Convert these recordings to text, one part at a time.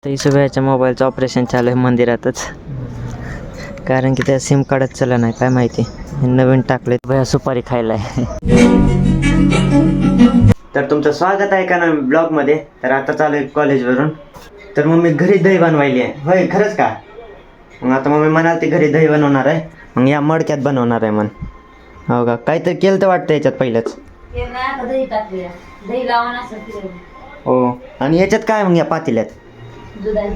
तर इसुबाच्या मोबाईलचं ऑपरेशन चालू आहे मंदिरातच, कारण की त्या सिम कार्डच चला नाही काय माहिती, नवीन टाकले भया सुपारी खायला आहे. तर तुमचं स्वागत आहे का ना ब्लॉगमध्ये. तर आता चालू आहे कॉलेजवरून. तर मग मी घरी दही बनवायली आहे. होय खरंच का? मग आता मग मी म्हणाल ती घरी दही बनवणार आहे, मग या मडक्यात बनवणार आहे म्हण. हो का, काहीतरी केलं तर वाटतं याच्यात पहिलंच. दही लावून असं हो, आणि याच्यात काय मग या पातेल्यात दूध आहे,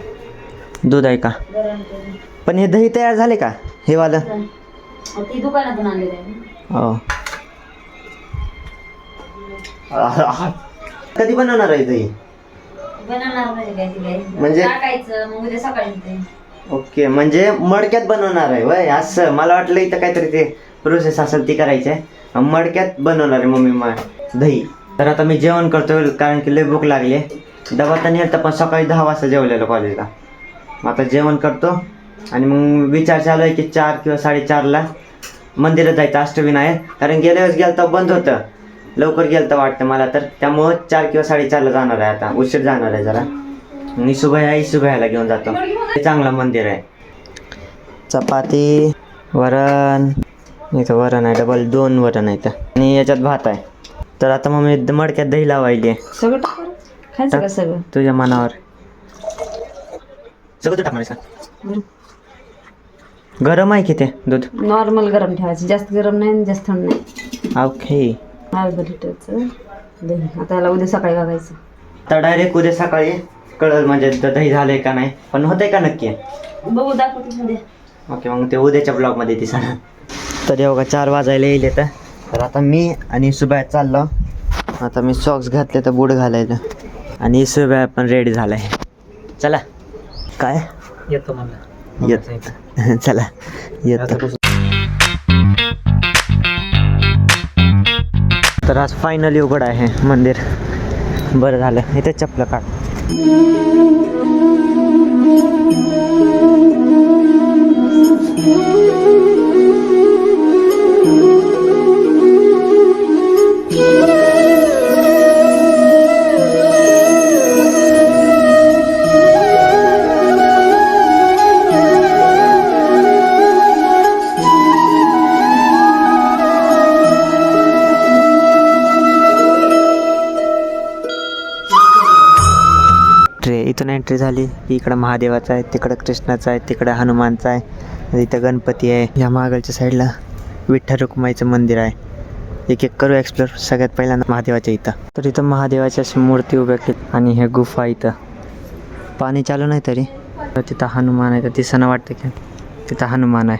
दूध आहे का? गरम करून. पण हे दही तयार झाले का हे वालं? ती दुकानातून आणलेलं आहे. हो. कधी बनवणार आहे दही? बनवणार म्हणजे काय ती काय म्हणजे टाकायचं मग उद्या सकाळी ते. ओके, म्हणजे मडक्यात बनवणार आहे वय असं. मला वाटलं इथं काहीतरी ते प्रोसेस असेल ती करायची आहे. मडक्यात बनवणार आहे मम्मी दही. तर आता मी जेवण करतो, कारण की लय भूक लागली आहे. डबा तर नेलता पण सकाळी 10 वाजता जेवलेलो कॉलेजला. मग आता जेवण करतो आणि मग विचार चालू आहे की 4 किंवा 4:30ला मंदिरात जायचं अष्टविनायक. कारण गेल्या वेळेस गेलं तर बंद होतं, लवकर गेलं तर वाटतं मला. तर त्यामुळं 4 किंवा 4:30ला जाणार आहे. आता उशीर जाणार आहे जरा. इसुभयाला घेऊन जातो, ते चांगलं मंदिर आहे. चपाती, वरण, इथं वरण आहे डबल, 2 वरण आहेत आणि याच्यात भात आहे. तर आता मग मी मडक्यात दही लावायली आहे. सगळं टाकून खायचं का सगळं? तुझ्या मनावर. सगळं टाकणार का? गरम आहे की ते दूध? नॉर्मल गरम ठेवायचं, जास्त गरम नाही आणि जास्त थंड नाही. ओके. अर्धा लिटरचं दही. आता याला उद्या सकाळी बघायचं. तर डायरेक्ट उद्या सकाळी कळलं म्हणजे दही झालंय का नाही, पण होतंय का नक्की? बघू, दाखवतो उद्या. ओके, मग ते उद्याच्या ब्लॉगमध्ये ती सांग. तर एवढा 4 वाजायला येईल. तर आता मी आणि सुबया चाललो. आता मी सॉक्स घातले तर बूट घालायला, आणि सुबया पण रेडी झालाय. चला. काय येतो मला येत चला येतो. तर आज फायनली उघड आहे मंदिर. बरं झालं, इथे चपलं काढ. इथून एंट्री झाली की इकडं महादेवाचं आहे, तिकडं कृष्णाचं आहे, तिकडं हनुमानचं आहे, इथं गणपती आहे. या मागलच्या साईडला विठ्ठल रुक्माईचं मंदिर आहे. एक एक करू एक्सप्लोर. सगळ्यात पहिल्यांदा महादेवाच्या इथं. तर इथं महादेवाची अशी मूर्ती उभ्या केली, आणि हे गुफा इथं पाणी चालू नाही तरी. तिथं हनुमान आहे, तर दिसणं वाटतं की तिथं हनुमान आहे.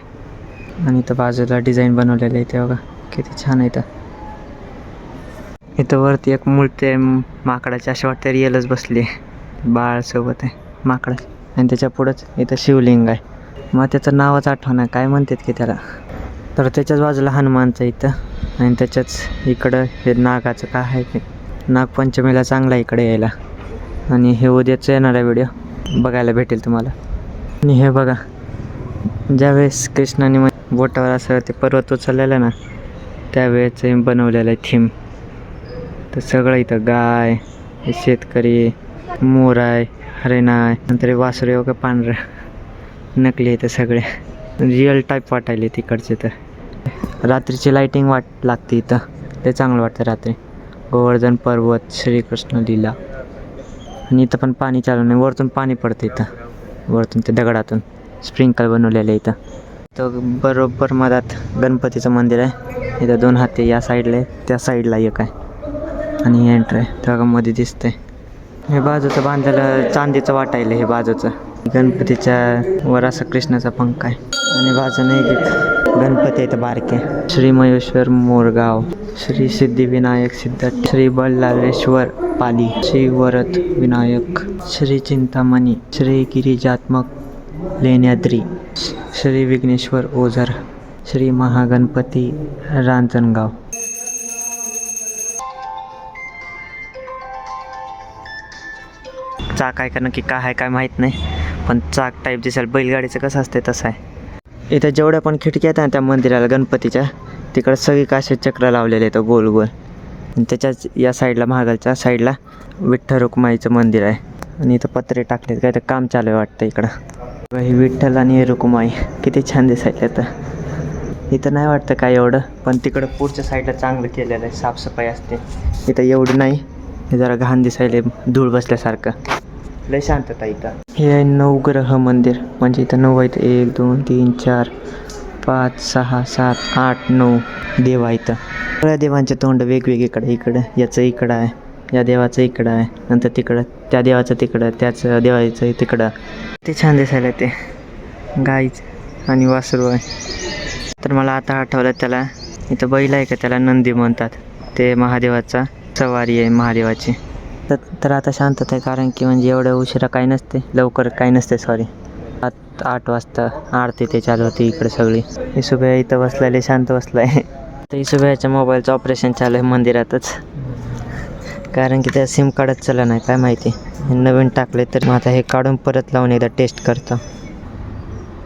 आणि इथं बाजूला डिझाईन बनवलेलं आहे, इथे बघा किती छान आहे. इथं वरती एक मूर्ती आहे माकडाची, अशी वाटतं रिअलच बसली आहे, बाळासोबत आहे माकडा. आणि त्याच्या पुढंच इथं शिवलिंग आहे. मग त्याचं नावच आठवणार काय म्हणतात की त्याला. तर त्याच्याच बाजूला हनुमानचं इथं, आणि त्याच्याच इकडं हे नागाचं काय आहे ते. नागपंचमीला चांगला इकडे यायला. आणि हे उद्याच येणार आहे व्हिडिओ, बघायला भेटेल तुम्हाला. आणि हे बघा, ज्यावेळेस कृष्णाने बोटावर असं ते पर्वत उचललेलं ना, त्यावेळेच बनवलेलं आहे थीम. तर सगळं इथं गाय, शेतकरी, मोर आहे, हरिण आहे, नंतर वासरे वगैरे पांढरं नकली इथं सगळे रिअल टाईप वाटायले तिकडचे. तर रात्रीची लाईटिंग लागते इथं, ते चांगलं वाटतं रात्री. गोवर्धन पर्वत, श्रीकृष्ण लीला. आणि इथं पण पाणी चालू नाही, वरतून पाणी पडतं इथं, वरतून ते दगडातून स्प्रिंकल बनवलेलं इथं. तर बरोबर मधात गणपतीचं मंदिर आहे. इथं 2 हाती, या साईडला आहे, त्या साईडला एक आहे, आणि एंट्री आहे त्या मध्ये दिसतंय. हे बाजूचं बांधायला चांदीचं वाटायलं. हे बाजूचं गणपतीच्या वर असं कृष्णाचा पंख आहे, आणि बाजूने एक गणपती इथं बारके. श्री महेश्वर मोरगाव, श्री सिद्धिविनायक सिद्धार्थ, श्री बल्लाळेश्वर पाली, श्री वरद विनायक, श्री चिंतामणी, श्री गिरिजात्मक लेण्याद्री, श्री विघ्नेश्वर ओझर, श्री महागणपती रांजणगाव. चाक आहे का नक्की काय आहे काय माहीत नाही, पण चाक टाईप दिसेल. बैलगाडीचं कसं असते तसं आहे. इथं जेवढ्या पण खिडक्या आहेत ना त्या मंदिराला गणपतीच्या, तिकडं सगळी काशे चक्र लावलेले आहेत गोल गोल. आणि त्याच्याच या साईडला, महागालच्या साईडला विठ्ठल रुक्माईचं मंदिर आहे. आणि इथं पत्रे टाकलेत, काय तर काम चालू आहे वाटतं इकडं. ही विठ्ठल आणि रुक्माई किती छान दिसायला तर इथं नाही वाटतं काय एवढं, पण तिकडं पुढच्या साईडला चांगलं केलेलं आहे, साफसफाई असते. इथं एवढं नाही, हे जरा घाण दिसायला, धूळ बसल्यासारखं. लय शांतता इथं. हे आहे नवग्रह मंदिर, म्हणजे इथं 9 आहेत, 1 2 3 4 5 6 7 8 9 देव आहेत इथं. सगळ्या देवांचे तोंड वेगवेगळीकडे, इकडं याचं इकडं आहे, या देवाचं इकडं आहे, नंतर तिकडं त्या देवाचं तिकडं, त्याच देवाचं तिकडं. ते छान दिसायला ते गाईच आणि वासरू आहे. तर मला आता आठवलं, त्याला इथं बैल आहे का, त्याला नंदी म्हणतात. ते महादेवाचा सवारी आहे महादेवाची. तर आता शांतता आहे, कारण की म्हणजे एवढ्या उशिरा काही नसते, लवकर काही नसते, सॉरी. 8 वाजता आरती ते चालू होती इकडे सगळी. हिशोबा इथं बसलेले शांत बसला आहे. तर हिशोबाच्या मोबाईलचं ऑपरेशन चालू आहे मंदिरातच, कारण की त्या सिम कार्डच चला नाही, काय माहिती नवीन टाकले. तर मग आता हे काढून परत लावून एकदा टेस्ट करतो.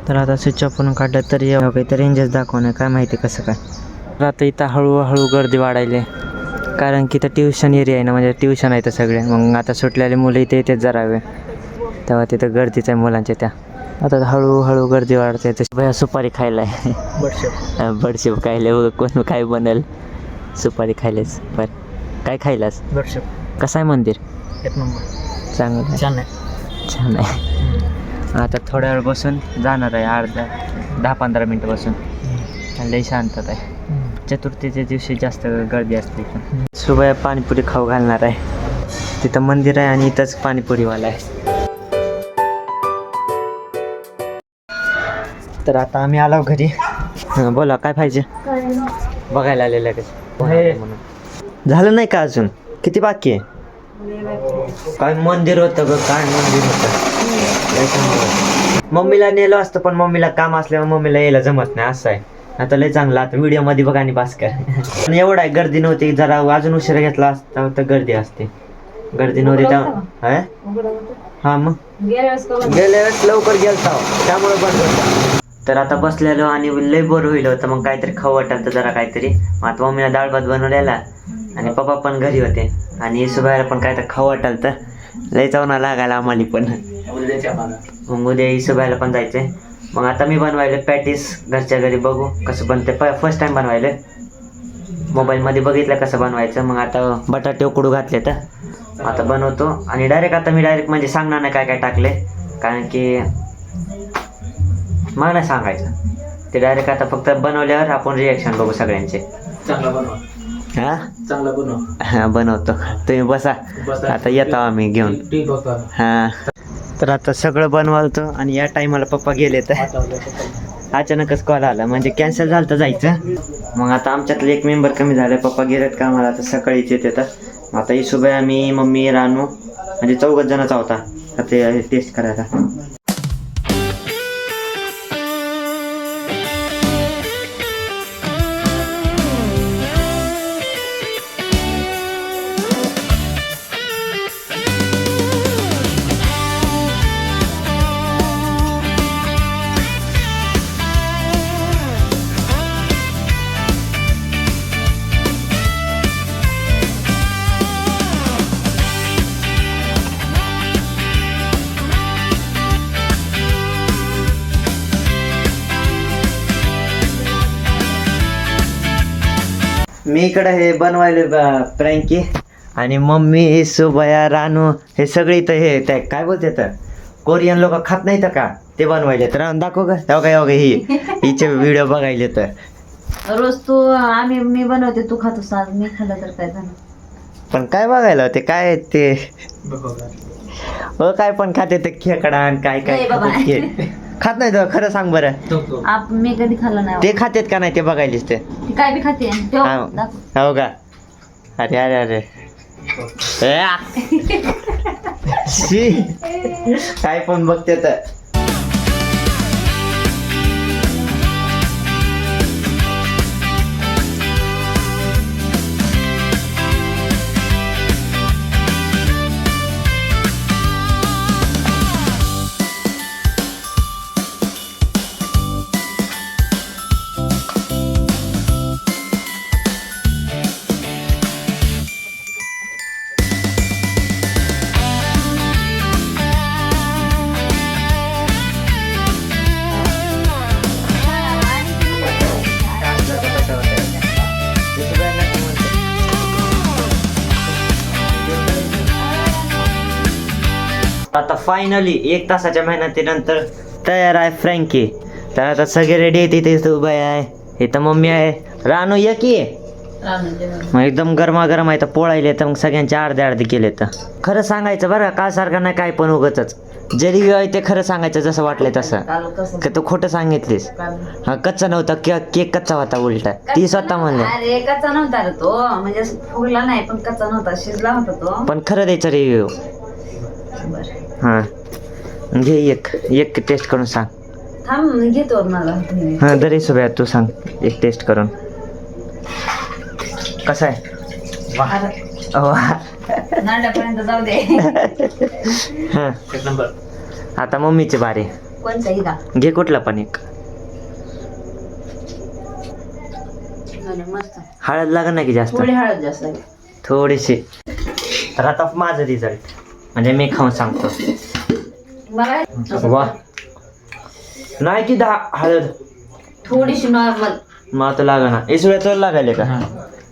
तर आता स्विच ऑफ करून काढलं तरी काही तर रेंजच दाखवणार, काय माहिती कसं काय. तर आता इथं हळूहळू गर्दी वाढायली, कारण की इथं ट्युशन एरिया आहे ना, म्हणजे ट्युशन आहे तर सगळे. मग आता सुटलेले मुलं इथे येतेच जरा वेळ, तेव्हा तिथं गर्दीच आहे मुलांच्या. त्या आता हळूहळू गर्दी वाढते. तशी भैया सुपारी खायला आहे, बडशेप खायला. कोण काय बनेल, सुपारी खायलाच. बरं काय खायलास? बडशेप. कसं आहे मंदिर? एक नंबर, चांगलं छान आहे. छान आहे. आता थोड्या वेळ बसून जाणार आहे, 10-15 मिनटं बसून. लई शांतता आहे. चतुर्थीच्या दिवशी जास्त गर्दी असते. सुबह पाणीपुरी खाऊ घालणार आहे. तिथं मंदिर आहे आणि इथंच पाणीपुरीवाला आहे. तर आता आम्ही आलो घरी. बोला काय पाहिजे, बघायला आलेलं आहे म्हणून. झालं नाही का अजून, किती बाकी आहे? काय मंदिर होतं ग, काय मंदिर होतं. मम्मीला नेलं असतं, पण मम्मीला काम असल्यामुळे मम्मीला यायला जमत नाही, असं आहे. आता लय चांगलं, आता व्हिडिओमध्ये बघा आणि बास कर. पण एवढा आहे, गर्दी नव्हती. जरा अजून उशिरा घेतला असता तर गर्दी असते. गर्दी नव्हती त्या हां, मग गेल्या वेळेस लवकर गेलता त्यामुळे बंद होता. तर आता बसलेलो आणि लय बोर होईल होतं, मग काहीतरी खाऊ वाटलं तर जरा काहीतरी. मग आता मम्मीला डाळ भात बनवलेला आणि पप्पा पण घरी होते आणि सुबायला पण काहीतरी खाऊ वाटलं तर लय चावना लागायला आम्हाला पण. मग उद्या हिशोबायला पण जायचंय. मग आता मी बनवायला पॅटीस घरच्या घरी, बघू कसं बनते. फर्स्ट टाइम बनवायला, मोबाईलमध्ये बघितलं कसं बनवायचं. मग आता बटाटे उकडू घातले, तर आता बनवतो. आणि डायरेक्ट म्हणजे सांगणार नाही काय काय टाकले, कारण की मला नाही सांगायचं ते. डायरेक्ट आता फक्त बनवल्यावर आपण रिॲक्शन बघू सगळ्यांचे. चांगला बनव. हां चांगला बनव. हां बनवतो, तुम्ही बसा. आता येतो आम्ही घेऊन. हां तर आता सगळं बनवतो आणि या टायमाला पप्पा गेले, तर अचानकच कॉल आला, म्हणजे कॅन्सल झालं तर जायचं. मग आता आमच्यातलं एक मेंबर कमी झालं, पप्पा गेलेत का मला आता सकाळीच येते. तर आता हिशोबाई, आम्ही, मम्मी, रानू, म्हणजे 4 जणच होता ते टेस्ट करायला. मी इकडं हे बनवायला प्रँकी, आणि मम्मी, सुबया, रानू हे सगळे इथं हे त्या काय बोलते तर कोरियन लोक खात नाही तर का ते बनवायले. तर दाखव का, तेव्हा काय बघा हिचे व्हिडिओ बघायले. तर रोज तू मी बनवते, तू खातोस, आज मी खाल्लं तर काय झालं. पण काय बघायला ते काय ते काय पण खाते ते खेकडा आणि काय काय खात नाही तर खरं सांग बरं. मी कधी खाल्लं नाही. ते खातेत का नाही ते बघायलीस ते काय बी खाते. हो का. अरे अरे अरे काय पण बघते तर. आता फायनली 1 तासाच्या मेहनतीनंतर तयार आहे फ्रँकी. तर आता सगळे रेडी आहेत. इथे तू बाय आहे, इथं मम्मी आहे, रानू ये की. मग एकदम गरमागरम आहे तर पोळायले तर मग सगळ्यांचे अर्धे केले. तर खरं सांगायचं बरं का सारखं नाही काय पण उगतच जे रिव्ह्यू आहे ते खरं सांगायचं जसं वाटलंय तसं. का तू खोटं सांगितलीस. हा कच्चा नव्हता, केक कच्चा होता उलटा. ती स्वतः म्हणले. अरे कच्चा नव्हता रे तो, म्हणजे असं फुगला नाही पण कच्चा नव्हता, शिजला होता तो. पण खरं द्यायचं रिव्ह्यू. हां घे एक टेस्ट करून सांग. थांब घेतो मला. हां दरे सुभ्या तू सांग एक टेस्ट करून कसं आहे. नांड्यापर्यंत जाऊ दे. हां एक नंबर. आता मम्मीची बारी. कोणता इदा घे कुठला पण एक. मस्त. हळद लागत नाही की जास्त. थोडी हळद जास्त लागेल. थोडीशी. तर आता माझं रिझल्ट म्हणजे मी खाऊन सांगतो. मला वा नाही की हळद थोडीशी नॉर्मल. मग आता लागा ना इसुळे तर लागायले का.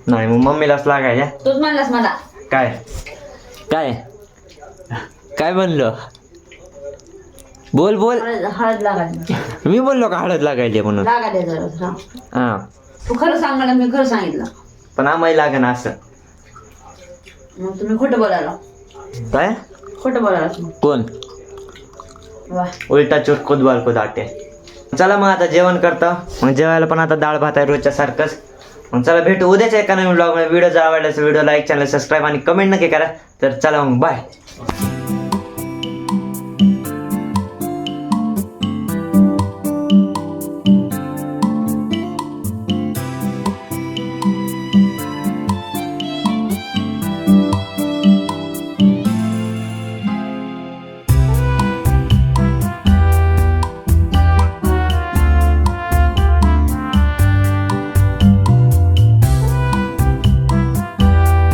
नाही मग मम्मीलाच लागायला. तूच म्हणलास मला. काय काय काय म्हणलो. बोल बोल. हळद लागायला. मी बोललो का हळद लागायली म्हणून. लागायला जरा. हा तू खरं सांग मला, मी खरं सांगितलं. पण आम्हाला लागा ना असं. मग तुम्ही खोटं बोलायला. काय खोटं बोलायला मग. कोण वा. उलटा चोट कोदवाल को दाटे. चला मग आता जेवण करतो. मग जेवायला पण आता डाळ भात आहे रोजच्या सारखंच. मग चला भेटू उद्याच्या एका नवीन ब्लॉग मध्ये. व्हिडिओ जर आवडला व्हिडिओ लाईक, चॅनल सबस्क्राईब आणि कमेंट नक्की करा. तर चला मग बाय.